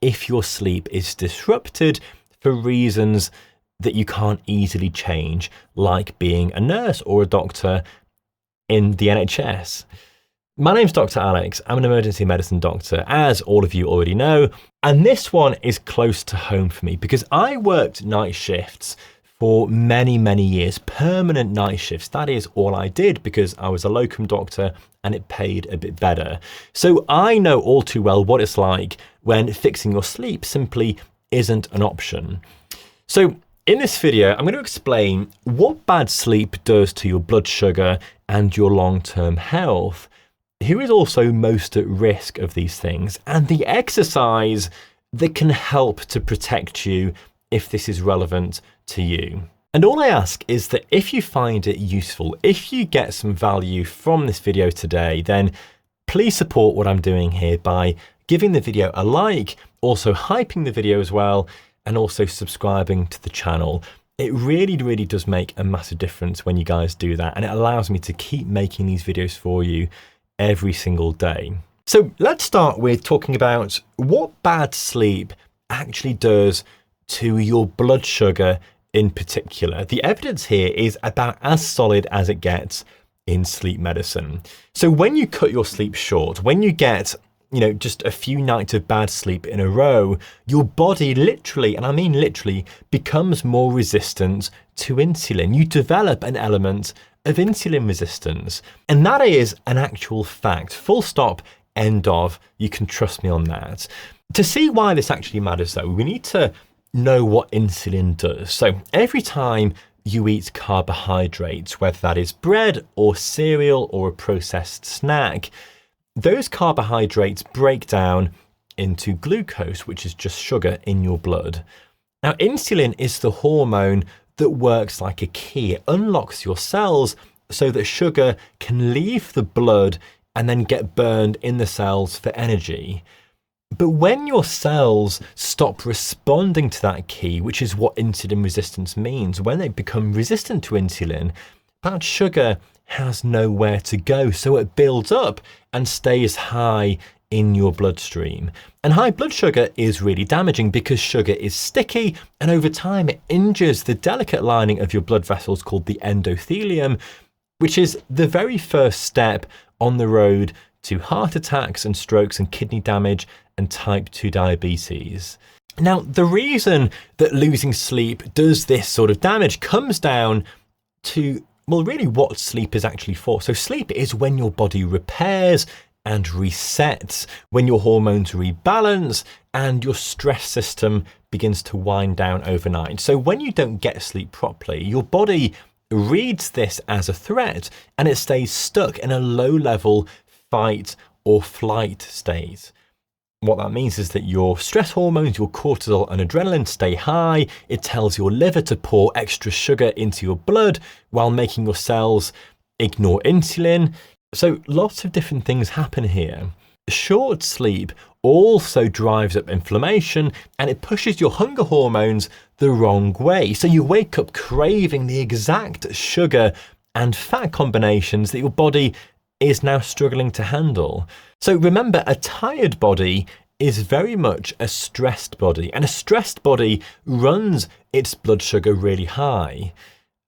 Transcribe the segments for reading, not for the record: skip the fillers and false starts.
if your sleep is disrupted for reasons that you can't easily change, like being a nurse or a doctor in the NHS. My name's Dr. Alex. I'm an emergency medicine doctor, as all of you already know, and this one is close to home for me because I worked night shifts for many, many years, permanent night shifts. That is all I did because I was a locum doctor and it paid a bit better. So I know all too well what it's like when fixing your sleep simply isn't an option. So in this video, I'm going to explain what bad sleep does to your blood sugar and your long-term health, who is also most at risk of these things, and the exercise that can help to protect you if this is relevant to you. And all I ask is that if you find it useful, if you get some value from this video today, then please support what I'm doing here by giving the video a like, also hyping the video as well, and also subscribing to the channel. It really, really does make a massive difference when you guys do that, and it allows me to keep making these videos for you every single day. So let's start with talking about what bad sleep actually does to your blood sugar in particular. The evidence here is about as solid as it gets in sleep medicine. So when you cut your sleep short, when you get just a few nights of bad sleep in a row, your body literally, and I mean literally, becomes more resistant to insulin. You develop an element of insulin resistance. And that is an actual fact. Full stop, end of. You can trust me on that. To see why this actually matters though, we need to know what insulin does. So every time you eat carbohydrates, whether that is bread or cereal or a processed snack, those carbohydrates break down into glucose, which is just sugar in your blood. Now, insulin is the hormone that works like a key. It unlocks your cells so that sugar can leave the blood and then get burned in the cells for energy. But when your cells stop responding to that key, which is what insulin resistance means, when they become resistant to insulin, that sugar has nowhere to go. So it builds up and stays high in your bloodstream. And high blood sugar is really damaging because sugar is sticky, and over time it injures the delicate lining of your blood vessels called the endothelium, which is the very first step on the road to heart attacks and strokes and kidney damage and type 2 diabetes. Now, the reason that losing sleep does this sort of damage comes down to, well, really what sleep is actually for. So sleep is when your body repairs and resets, when your hormones rebalance and your stress system begins to wind down overnight. So when you don't get sleep properly, your body reads this as a threat and it stays stuck in a low-level fight or flight state. What that means is that your stress hormones, your cortisol and adrenaline stay high. It tells your liver to pour extra sugar into your blood while making your cells ignore insulin. So lots of different things happen here. Short sleep also drives up inflammation and it pushes your hunger hormones the wrong way. So you wake up craving the exact sugar and fat combinations that your body is now struggling to handle. So remember, a tired body is very much a stressed body, and a stressed body runs its blood sugar really high.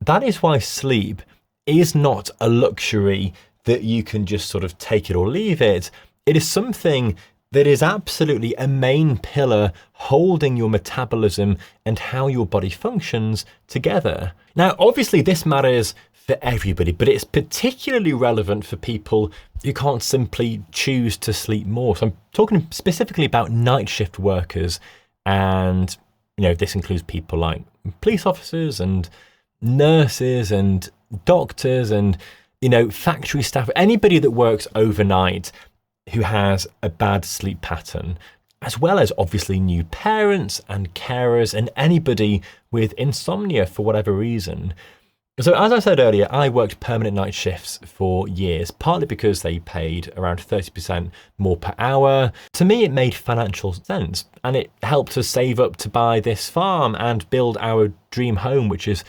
That is why sleep is not a luxury that you can just sort of take it or leave it. It is something that is absolutely a main pillar holding your metabolism and how your body functions together. Now, obviously this matters for everybody, but it's particularly relevant for people who can't simply choose to sleep more. So I'm talking specifically about night shift workers, and this includes people like police officers and nurses and doctors and factory staff, anybody that works overnight who has a bad sleep pattern, as well as obviously new parents and carers and anybody with insomnia for whatever reason. So as I said earlier, I worked permanent night shifts for years, partly because they paid around 30% more per hour. To me, it made financial sense, and it helped us save up to buy this farm and build our dream home, which is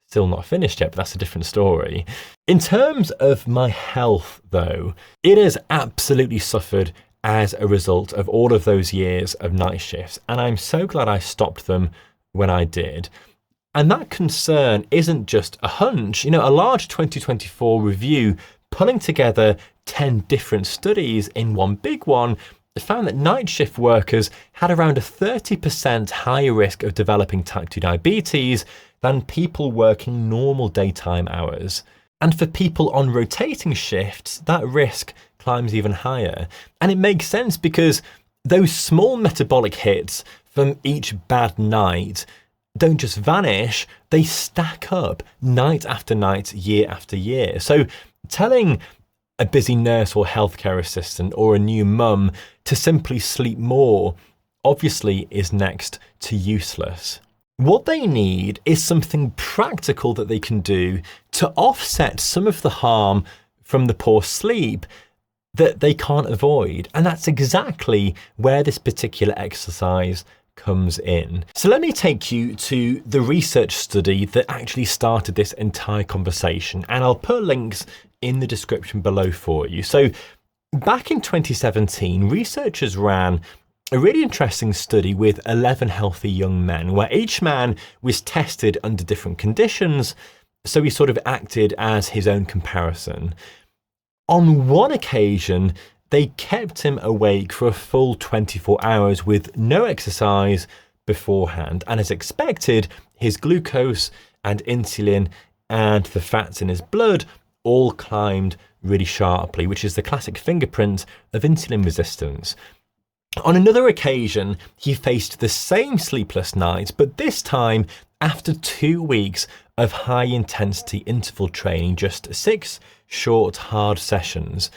still not finished yet, but that's a different story. In terms of my health, though, it has absolutely suffered as a result of all of those years of night shifts. And I'm so glad I stopped them when I did. And that concern isn't just a hunch. A large 2024 review pulling together 10 different studies in one big one found that night shift workers had around a 30% higher risk of developing type 2 diabetes than people working normal daytime hours. And for people on rotating shifts, that risk climbs even higher. And it makes sense because those small metabolic hits from each bad night don't just vanish, they stack up night after night, year after year. So telling a busy nurse or healthcare assistant or a new mum to simply sleep more obviously is next to useless. What they need is something practical that they can do to offset some of the harm from the poor sleep that they can't avoid. And that's exactly where this particular exercise comes in. So let me take you to the research study that actually started this entire conversation, and I'll put links in the description below for you. So back in 2017, researchers ran a really interesting study with 11 healthy young men, where each man was tested under different conditions, so he sort of acted as his own comparison. On one occasion, they kept him awake for a full 24 hours with no exercise beforehand, and as expected, his glucose and insulin and the fats in his blood all climbed really sharply, which is the classic fingerprint of insulin resistance. On another occasion, he faced the same sleepless night, but this time after 2 weeks of high-intensity interval training, just 6 short, hard sessions.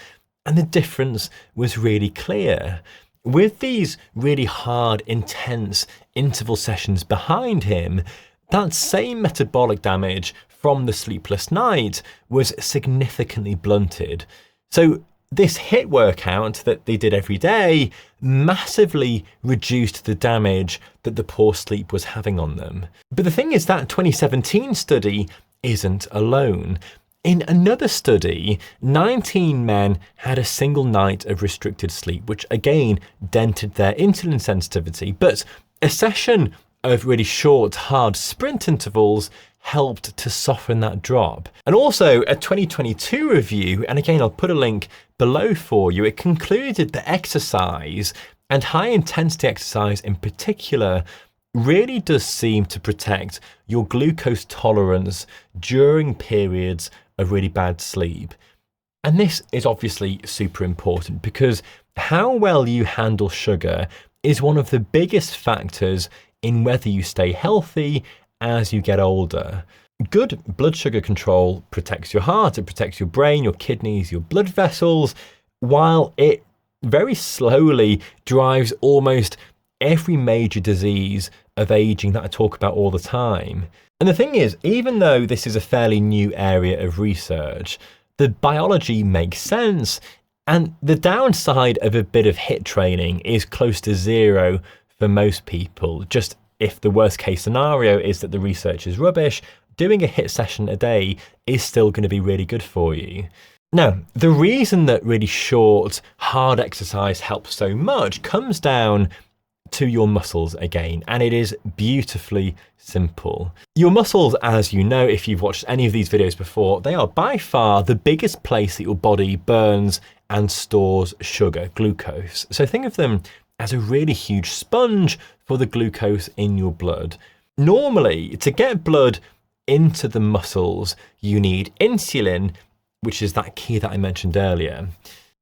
And the difference was really clear. With these really hard, intense interval sessions behind him, that same metabolic damage from the sleepless night was significantly blunted. So this HIIT workout that they did every day massively reduced the damage that the poor sleep was having on them. But the thing is that 2017 study isn't alone. In another study, 19 men had a single night of restricted sleep, which again dented their insulin sensitivity. But a session of really short, hard sprint intervals helped to soften that drop. And also a 2022 review, and again, I'll put a link below for you, it concluded that exercise, and high intensity exercise in particular, really does seem to protect your glucose tolerance during periods of really bad sleep. And this is obviously super important because how well you handle sugar is one of the biggest factors in whether you stay healthy as you get older. Good blood sugar control protects your heart, it protects your brain, your kidneys, your blood vessels, while it very slowly drives almost every major disease of aging that I talk about all the time. And the thing is, even though this is a fairly new area of research, the biology makes sense, and the downside of a bit of HIIT training is close to zero for most people. Just if the worst case scenario is that the research is rubbish, doing a HIIT session a day is still going to be really good for you. Now, the reason that really short, hard exercise helps so much comes down to your muscles again, and it is beautifully simple. Your muscles, as you know, if you've watched any of these videos before, they are by far the biggest place that your body burns and stores sugar, glucose. So think of them as a really huge sponge for the glucose in your blood. Normally, to get blood into the muscles, you need insulin, which is that key that I mentioned earlier.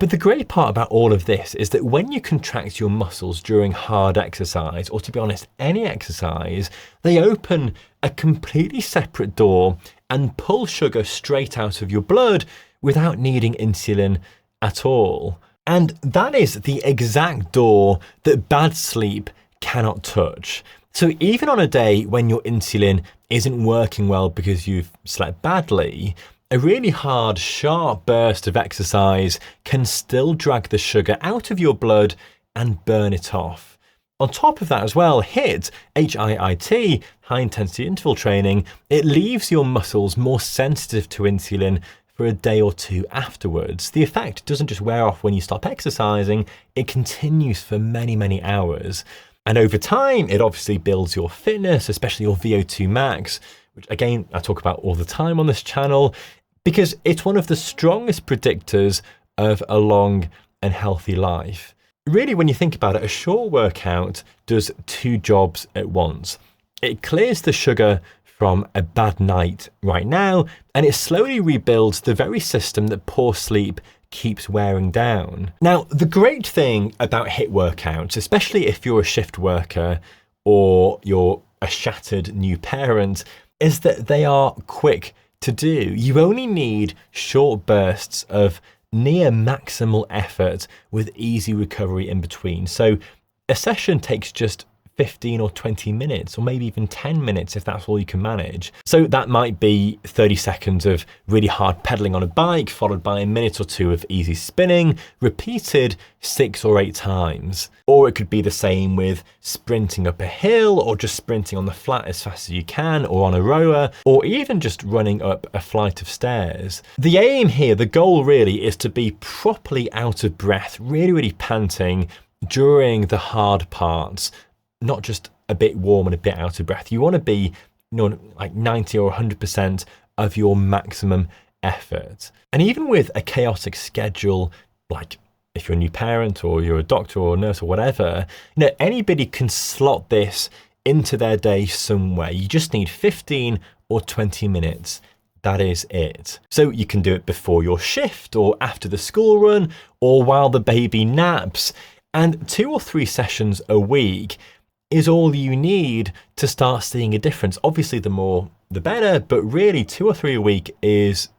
But the great part about all of this is that when you contract your muscles during hard exercise, or to be honest, any exercise, they open a completely separate door and pull sugar straight out of your blood without needing insulin at all. And that is the exact door that bad sleep cannot touch. So even on a day when your insulin isn't working well because you've slept badly, a really hard, sharp burst of exercise can still drag the sugar out of your blood and burn it off. On top of that as well, HIIT, H-I-I-T, high intensity interval training, it leaves your muscles more sensitive to insulin for a day or two afterwards. The effect doesn't just wear off when you stop exercising, it continues for many, many hours. And over time, it obviously builds your fitness, especially your VO2 max, which again, I talk about all the time on this channel, because it's one of the strongest predictors of a long and healthy life. Really, when you think about it, a short workout does two jobs at once. It clears the sugar from a bad night right now, and it slowly rebuilds the very system that poor sleep keeps wearing down. Now, the great thing about HIIT workouts, especially if you're a shift worker or you're a shattered new parent, is that they are quick to do. You only need short bursts of near maximal effort with easy recovery in between. So a session takes just 15 or 20 minutes, or maybe even 10 minutes if that's all you can manage. So that might be 30 seconds of really hard pedaling on a bike, followed by a minute or two of easy spinning, repeated 6 or 8 times. Or it could be the same with sprinting up a hill, or just sprinting on the flat as fast as you can, or on a rower, or even just running up a flight of stairs. The aim here, the goal really, is to be properly out of breath, really, really panting during the hard parts, not just a bit warm and a bit out of breath. You want to be, like 90 or 100% of your maximum effort. And even with a chaotic schedule, like if you're a new parent or you're a doctor or a nurse or whatever, anybody can slot this into their day somewhere. You just need 15 or 20 minutes. That is it. So you can do it before your shift or after the school run or while the baby naps. And 2 or 3 sessions a week is all you need to start seeing a difference. Obviously, the more, the better, but really 2 or 3 a week is,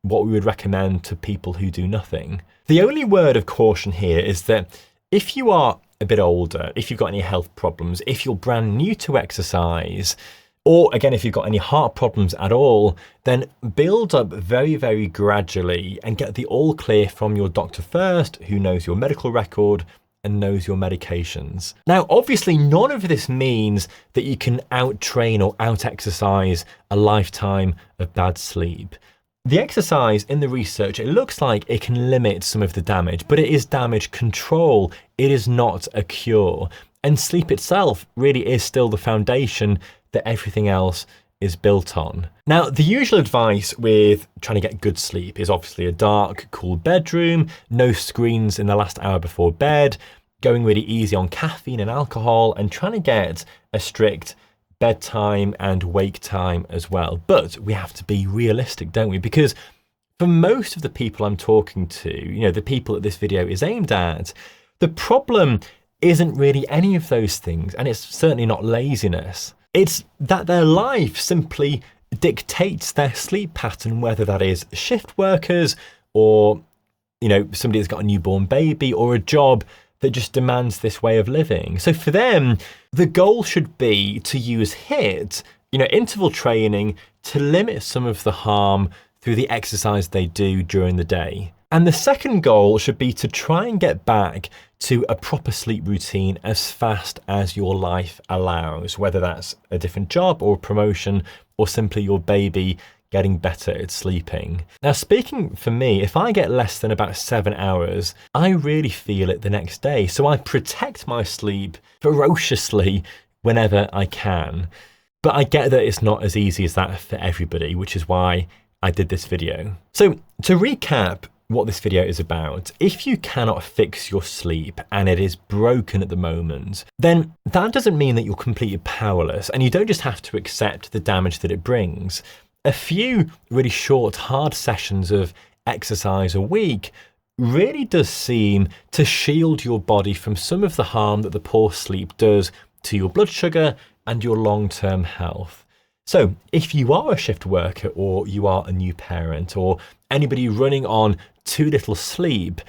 what we would recommend to people who do nothing. The only word of caution here is that if you are a bit older, if you've got any health problems, if you're brand new to exercise, or again, if you've got any heart problems at all, then build up very, very gradually and get the all clear from your doctor first, who knows your medical record and knows your medications. Now, obviously, none of this means that you can out-train or out-exercise a lifetime of bad sleep. The exercise in the research, it looks like it can limit some of the damage, but it is damage control. It is not a cure. And sleep itself really is still the foundation that everything else is built on. Now, the usual advice with trying to get good sleep is obviously a dark, cool bedroom, no screens in the last hour before bed, going really easy on caffeine and alcohol, and trying to get a strict bedtime and wake time as well. But we have to be realistic, don't we? Because for most of the people I'm talking to, the people that this video is aimed at, the problem isn't really any of those things, and it's certainly not laziness. It's that their life simply dictates their sleep pattern, whether that is shift workers or, somebody that's got a newborn baby or a job that just demands this way of living. So for them, the goal should be to use HIIT, interval training, to limit some of the harm through the exercise they do during the day. And the second goal should be to try and get back to a proper sleep routine as fast as your life allows, whether that's a different job or a promotion or simply your baby getting better at sleeping. Now, speaking for me, if I get less than about 7 hours, I really feel it the next day. So I protect my sleep ferociously whenever I can. But I get that it's not as easy as that for everybody, which is why I did this video. So to recap what this video is about, if you cannot fix your sleep and it is broken at the moment, then that doesn't mean that you're completely powerless, and you don't just have to accept the damage that it brings. A few really short, hard sessions of exercise a week really does seem to shield your body from some of the harm that the poor sleep does to your blood sugar and your long-term health. So if you are a shift worker, or you are a new parent, or anybody running on too little sleep,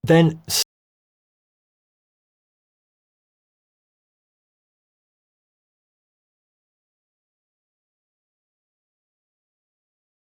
then